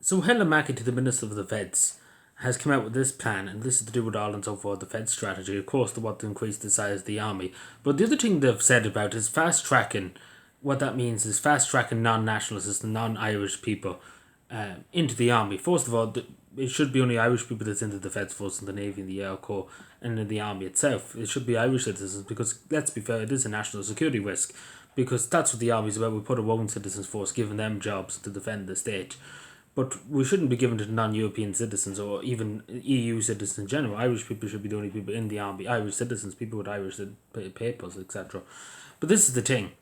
So Helen Mackey, the Minister of the Feds, has come out with this plan, and this is to do with all and so forth, the Fed strategy. Of course, they want to increase the size of the army. But the other thing they've said about is fast tracking. What that means is fast tracking non-nationalists and non-Irish people into the army. First of all, it should be only Irish people that's into the Feds Force and the Navy and the Air Corps and in the army itself. It should be Irish citizens because, let's be fair, it is a national security risk because that's what the army's about. We put our own citizens force, giving them jobs to defend the state. But we shouldn't be given to non-European citizens or even EU citizens in general. Irish people should be the only people in the army. Irish citizens, people with Irish papers, etc. But this is the thing.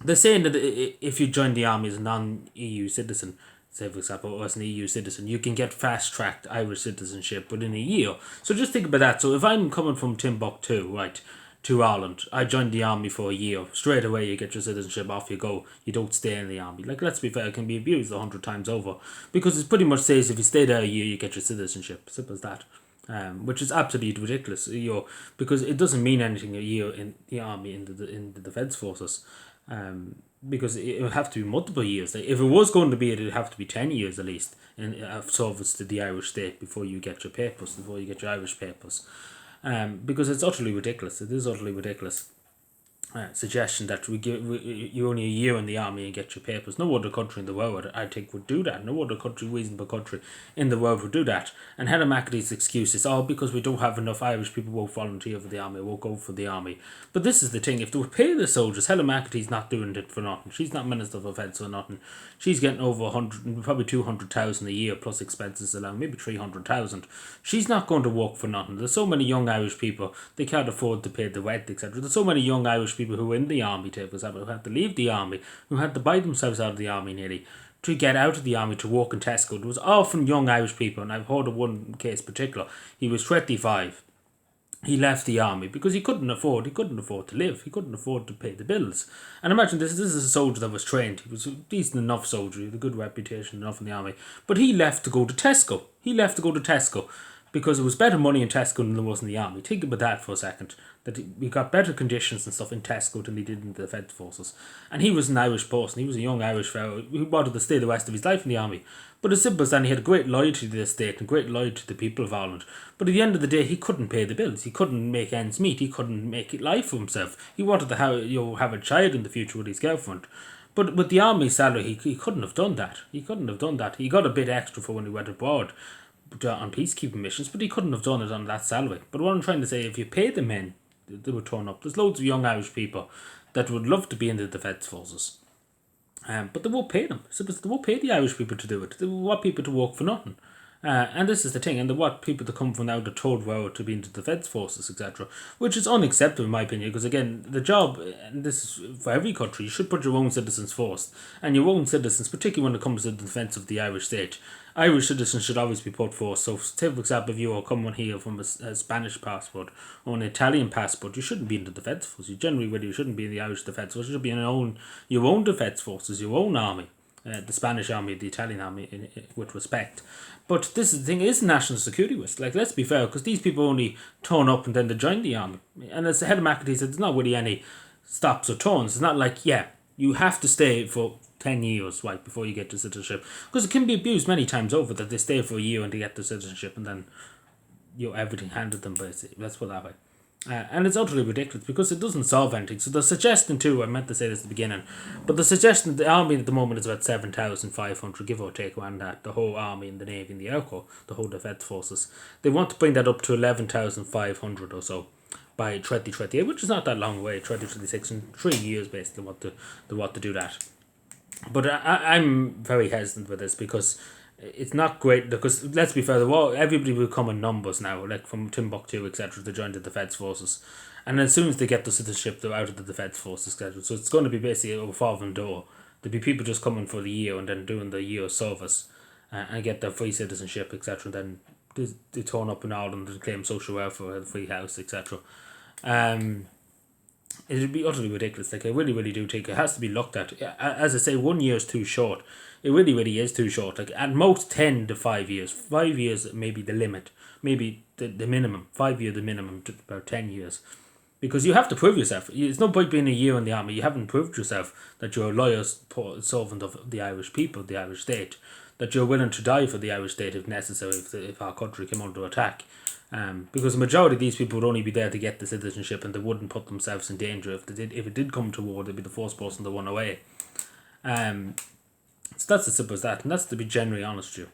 They're saying that if you join the army as a non-EU citizen, say for example, or as an EU citizen, you can get fast-tracked Irish citizenship within a year. So just think about that. So if I'm coming from Timbuktu, right, to Ireland, I joined the army for a year. Straight away, you get your citizenship, off you go. You don't stay in the army. Like, let's be fair, it can be abused 100 times over. Because it pretty much says if you stay there a year, you get your citizenship. Simple as that. Which is absolutely ridiculous, because it doesn't mean anything a year in the army, in the defence forces. Because it would have to be multiple years. Like, if it was going to be, it would have to be 10 years at least of service to the Irish state before you get your papers, before you get your Irish papers. Because it's utterly ridiculous. It is utterly ridiculous. Suggestion that you only a year in the army and get your papers. No other country in the world, I think, would do that. No other country, reasonable country in the world would do that. And Helen McAtee's excuse is, because we don't have enough Irish people won't volunteer for the army, won't go for the army. But this is the thing, if they would pay the soldiers, Helen McAtee's not doing it for nothing. She's not Minister of Defence for nothing. She's getting over 100, probably 200,000 a year plus expenses alone, maybe 300,000. She's not going to work for nothing. There's so many young Irish people, they can't afford to pay the rent, etc. There's so many young Irish people who were in the army, for example, who had to leave the army, who had to buy themselves out of the army nearly, to get out of the army to work in Tesco. There was often young Irish people, and I've heard of one case in particular. He was 25. He left the army because he couldn't afford to live. He couldn't afford to pay the bills. And imagine this is a soldier that was trained. He was a decent enough soldier. He had a good reputation enough in the army. But he left to go to Tesco. Because it was better money in Tesco than there was in the army. Think about that for a second. That he got better conditions and stuff in Tesco than he did in the Defence Forces. And he was an Irish person. He was a young Irish fellow who wanted to stay the rest of his life in the army. But as simple as that, he had great loyalty to the state and great loyalty to the people of Ireland. But at the end of the day, he couldn't pay the bills. He couldn't make ends meet. He couldn't make it life for himself. He wanted to have a child in the future with his girlfriend. But with the army salary, he couldn't have done that. He got a bit extra for when he went abroad on peacekeeping missions, but he couldn't have done it on that salary. But what I'm trying to say, if you pay the men, they would turn up. There's loads of young Irish people that would love to be in the Defence Forces. But they won't pay them. So they won't pay the Irish people to do it. They want people to work for nothing. And this is the thing, and they want people to come from now the third world to be into the Defence Forces, etc. Which is unacceptable in my opinion, because again, the job, and this is for every country, you should put your own citizens first. And your own citizens, particularly when it comes to the defence of the Irish state. Irish citizens should always be put first. So, say for example, if you are coming here from a Spanish passport or an Italian passport, you shouldn't be in the Defence Force. You generally, really, you shouldn't be in the Irish Defence Force. You should be in your own Defence Forces, your own army. The Spanish army, the Italian army, with respect. But this is the thing, it is a national security risk. Like, let's be fair, because these people only turn up and then they join the army. And as the head of McAtee said, there's not really any stops or turns. It's not like, you have to stay for 10 years, right, before you get the citizenship. Because it can be abused many times over that they stay for a year and they get the citizenship and then everything handed them, basically. Let's put it that way. And it's utterly ridiculous because it doesn't solve anything. So the suggestion too, I meant to say this at the beginning, but the suggestion the army at the moment is about 7,500, give or take around that. The whole army and the navy and the air corps, the whole defence forces. They want to bring that up to 11,500 or so by 2028, which is not that long away. 2026 in 3 years basically they want to do that. But I'm very hesitant with this because it's not great, because let's be fair, everybody will come in numbers now, like from Timbuktu, etc., to join the Defence Forces. And as soon as they get the citizenship, they're out of the Defence Forces, etc. So it's going to be basically a revolving door. There'll be people just coming for the year and then doing the year of service and get their free citizenship, etc. And then they turn up in Ireland and claim social welfare, a free house, etc. It would be utterly ridiculous. Like, I really, really do think it has to be looked at. As I say, 1 year is too short. It really, really is too short. Like, at most 10 to 5 years. 5 years may be the limit. Maybe the minimum. 5 years the minimum to about 10 years. because you have to prove yourself. It's no point being a year in the army. You haven't proved yourself that you're a loyal servant of the Irish people, the Irish state, that you're willing to die for the Irish state if necessary, if our country came under attack. Because the majority of these people would only be there to get the citizenship, and they wouldn't put themselves in danger if they did. If it did come to war, they'd be the first person to run away. So that's as simple as that, and that's to be generally honest with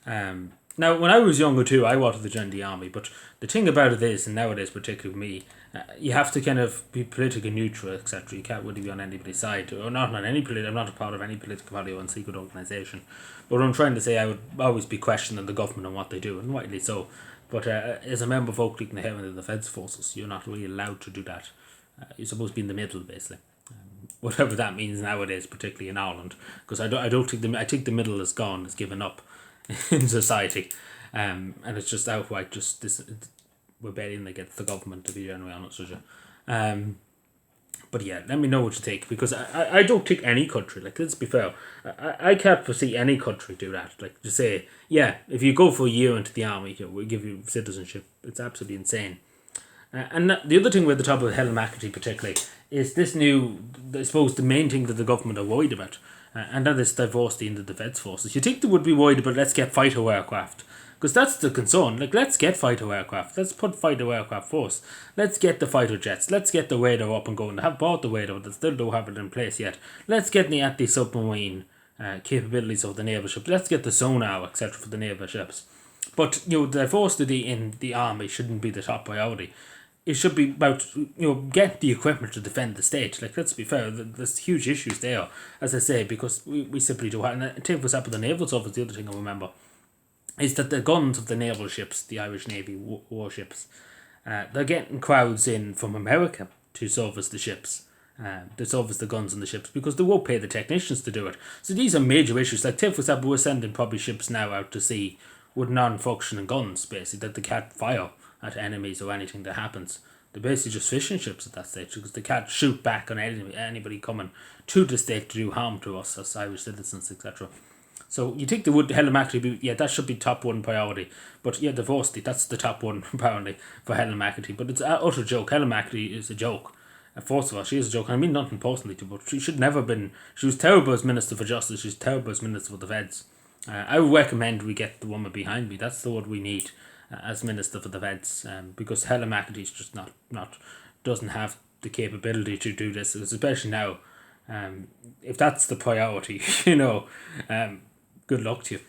you. Now, when I was younger too, I wanted to join the army, but the thing about it is, and nowadays particularly with me, you have to kind of be politically neutral, etc. You can't really be on anybody's side, or not on any political. I'm not a part of any political party or secret organisation. But what I'm trying to say, I would always be questioning the government and what they do, and rightly so. But as a member of Oak Creek and the Defence Forces, you're not really allowed to do that. You're supposed to be in the middle, basically. Whatever that means nowadays, particularly in Ireland, because I think the middle is gone, is given up in society, and it's just outright just this rebellion against the government, to be generally honest with you. But yeah, let me know what you think, because I don't think any country, like, let's be fair, I can't foresee any country do that, like to say, yeah, if you go for a year into the army, we'll give you citizenship. It's absolutely insane. And the other thing with the top of Helen McEntee particularly is this new, I suppose, the main thing that the government are worried about, and that is diversity in the defence forces. You think they would be worried about let's get fighter aircraft, because that's the concern. Like, let's get fighter aircraft. Let's put fighter aircraft first. Let's get the fighter jets. Let's get the radar up and going. They have bought the radar, but they still don't have it in place yet. Let's get the anti-submarine capabilities of the naval ships. Let's get the sonar, etc. for the naval ships. But, diversity in the army shouldn't be the top priority. It should be about, get the equipment to defend the state. Like, let's be fair, there's huge issues there, as I say, because we simply do have, and take for example the naval stuff is the other thing I remember, is that the guns of the naval ships, the Irish Navy warships, they're getting crowds in from America to service the ships, to service the guns on the ships, because they won't pay the technicians to do it. So these are major issues. Like, take for example, we're sending probably ships now out to sea with non-functioning guns, basically, that they can't fire at enemies or anything that happens. They're basically just fishing ships at that stage, because they can't shoot back on anybody coming to the state to do harm to us as Irish citizens, etc. So you think they would, Helen McEntee, that should be top one priority. But yeah, diversity, that's the top one apparently for Helen McEntee. But it's an utter joke. Helen McEntee is a joke. First of all, she is a joke. I mean nothing personally to her, but she should never have been. She was terrible as Minister for Justice. She's terrible as Minister for the Feds. I would recommend we get the woman behind me. That's the word we need as Minister for the Feds, because Helen McEntee's just not doesn't have the capability to do this, especially now. If that's the priority, good luck to you.